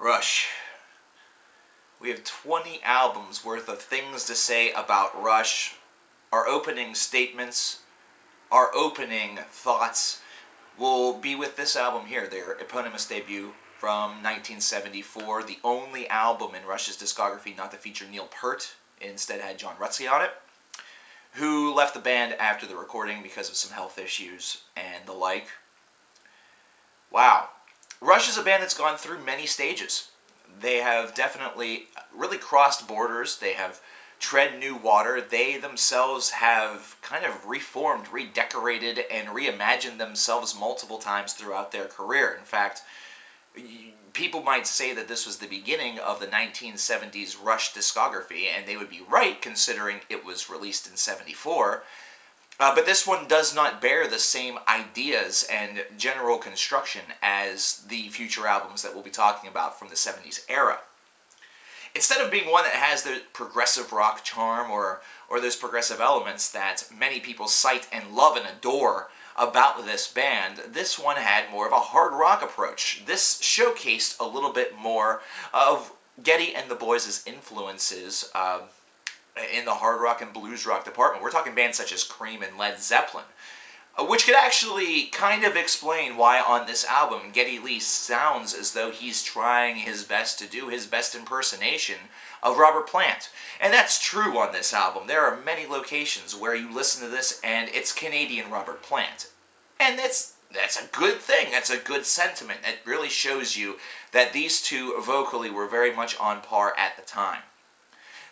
Rush. We have 20 albums worth of things to say about Rush. Our opening statements, our opening thoughts will be with this album here, their eponymous debut from 1974, the only album in Rush's discography not to feature Neil Peart. It instead had John Rutsey on it, who left the band after the recording because of some health issues and the like. Wow. Rush is a band that's gone through many stages. They have definitely really crossed borders. They have tread new water. They themselves have kind of reformed, redecorated, and reimagined themselves multiple times throughout their career. In fact, people might say that this was the beginning of the 1970s Rush discography, and they would be right considering it was released in '74. But this one does not bear the same ideas and general construction as the future albums that we'll be talking about from the '70s era. Instead of being one that has the progressive rock charm or those progressive elements that many people cite and love and adore about this band, this one had more of a hard rock approach. This showcased a little bit more of Geddy and the Boys' influences in the hard rock and blues rock department. We're talking bands such as Cream and Led Zeppelin, which could actually kind of explain why on this album Geddy Lee sounds as though he's trying his best to do his best impersonation of Robert Plant. And that's true on this album. There are many locations where you listen to this and it's Canadian Robert Plant. And that's a good thing. That's a good sentiment. It really shows you that these two vocally were very much on par at the time.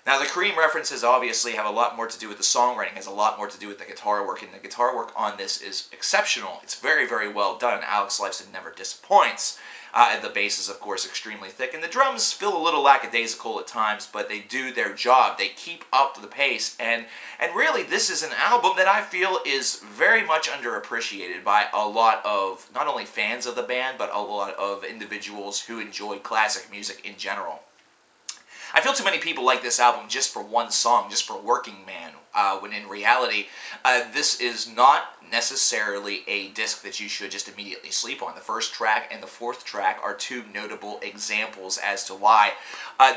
Now, the Cream references obviously have a lot more to do with the songwriting, has a lot more to do with the guitar work, and the guitar work on this is exceptional. It's very, very well done. Alex Lifeson never disappoints. And the bass is, of course, extremely thick, and the drums feel a little lackadaisical at times, but they do their job. They keep up the pace, and really, this is an album that I feel is very much underappreciated by a lot of, not only fans of the band, but a lot of individuals who enjoy classic music in general. I feel too many people like this album just for one song, just for Working Man, when in reality, this is not necessarily a disc that you should just immediately sleep on. The first track and the fourth track are two notable examples as to why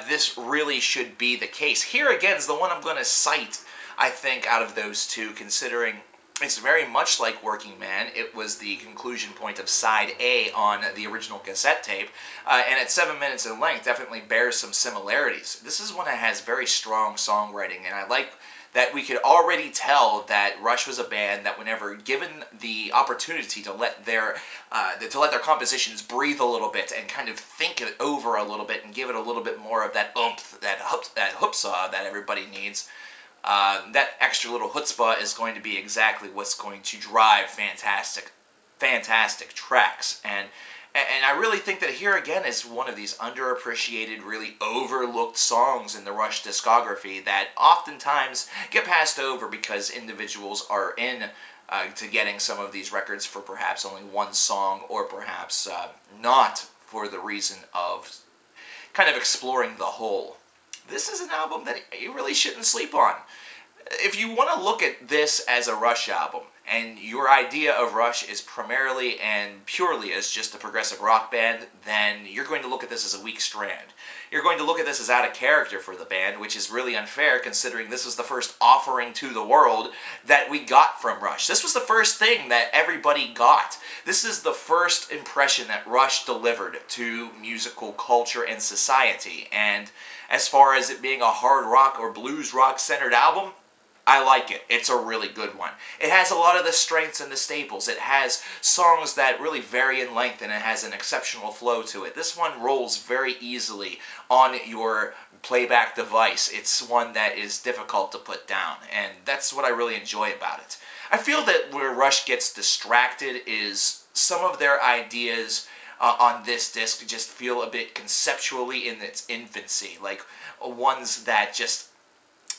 this really should be the case. Here again is the one I'm going to cite, I think, out of those two, considering it's very much like Working Man. It was the conclusion point of side A on the original cassette tape, and at 7 minutes in length definitely bears some similarities. This is one that has very strong songwriting, and I like that we could already tell that Rush was a band that whenever given the opportunity to let their compositions breathe a little bit and kind of think it over a little bit and give it a little bit more of that oomph, that chutzpah that everybody needs, that extra little chutzpah is going to be exactly what's going to drive fantastic tracks. And I really think that here again is one of these underappreciated, really overlooked songs in the Rush discography that oftentimes get passed over because individuals are to getting some of these records for perhaps only one song, or perhaps not for the reason of kind of exploring the whole. This is an album that you really shouldn't sleep on. If you want to look at this as a Rush album, and your idea of Rush is primarily and purely as just a progressive rock band, then you're going to look at this as a weak strand. You're going to look at this as out of character for the band, which is really unfair considering this was the first offering to the world that we got from Rush. This was the first thing that everybody got. This is the first impression that Rush delivered to musical culture and society. And as far as it being a hard rock or blues rock centered album, I like it. It's a really good one. It has a lot of the strengths and the staples. It has songs that really vary in length, and it has an exceptional flow to it. This one rolls very easily on your playback device. It's one that is difficult to put down, and that's what I really enjoy about it. I feel that where Rush gets distracted is some of their ideas on this disc just feel a bit conceptually in its infancy, like ones that just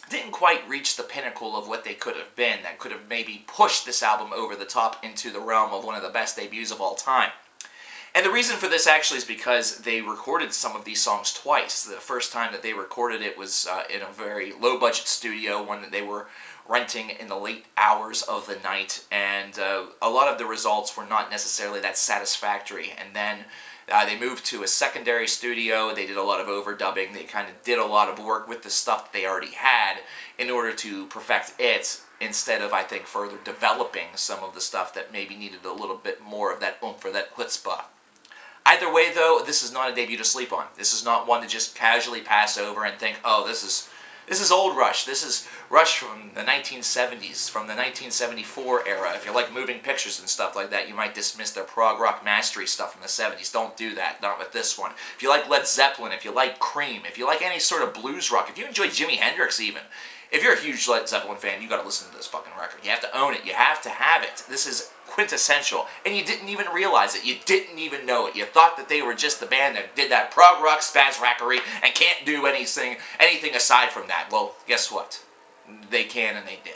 didn't quite reach the pinnacle of what they could have been, that could have maybe pushed this album over the top into the realm of one of the best debuts of all time. And the reason for this actually is because they recorded some of these songs twice. The first time that they recorded it was in a very low-budget studio, one that they were renting in the late hours of the night, and a lot of the results were not necessarily that satisfactory. And then they moved to a secondary studio. They did a lot of overdubbing. They kind of did a lot of work with the stuff that they already had in order to perfect it, instead of, I think, further developing some of the stuff that maybe needed a little bit more of that oomph or that chutzpah. Either way, though, this is not a debut to sleep on. This is not one to just casually pass over and think, oh, this is old Rush. This is Rush from the 1970s, from the 1974 era. If you like moving pictures and stuff like that, you might dismiss their prog rock mastery stuff from the 70s. Don't do that. Not with this one. If you like Led Zeppelin, if you like Cream, if you like any sort of blues rock, if you enjoy Jimi Hendrix even, if you're a huge Led Zeppelin fan, you got to listen to this fucking record. You have to own it. You have to have it. This is quintessential, and you didn't even realize it. You didn't even know it. You thought that they were just the band that did that prog rock spaz-rackery and can't do anything aside from that. Well, guess what? They can, and they did.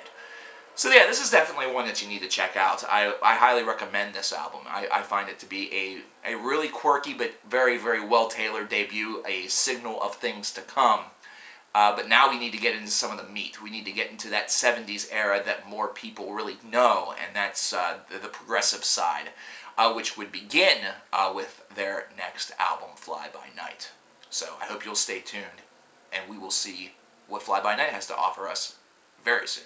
So yeah, this is definitely one that you need to check out. I highly recommend this album. I find it to be a really quirky but very, very well-tailored debut, a signal of things to come. But now we need to get into some of the meat. We need to get into that 70s era that more people really know, and that's the progressive side, which would begin with their next album, Fly By Night. So I hope you'll stay tuned, and we will see what Fly By Night has to offer us very soon.